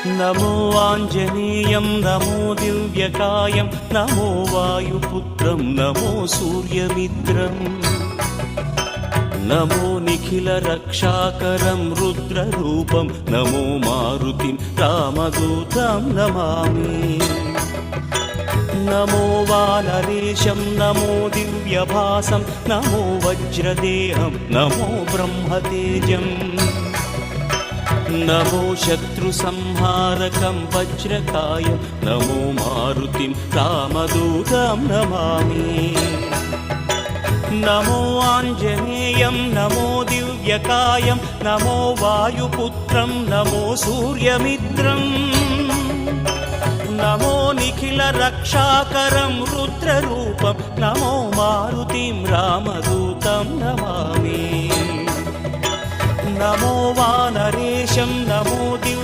नमो आञ्जनेयं नमो दिव्यकायं नमो वायुपुत्रं नमो सूर्यमित्रम् नमो निखिलरक्षाकरं रुद्ररूपं नमो मारुतिं रामदूतं Namami नमो वानरेशं नमो दिव्यभासं नमो वज्रदेहं नमो ब्रह्मतेजम् नमो शत्रुसंहारकं वज्रकायं नमो मारुतिं रामदूतं Namami नमो आञ्जनेयं नमो दिव्यकायं नमो वायुपुत्रं नमो सूर्यमित्रम् नमो निखिलरक्षाकरं रुद्ररूपं नमो मारुतिं रामदूतं Namami नमो वानरेशं नमो Divya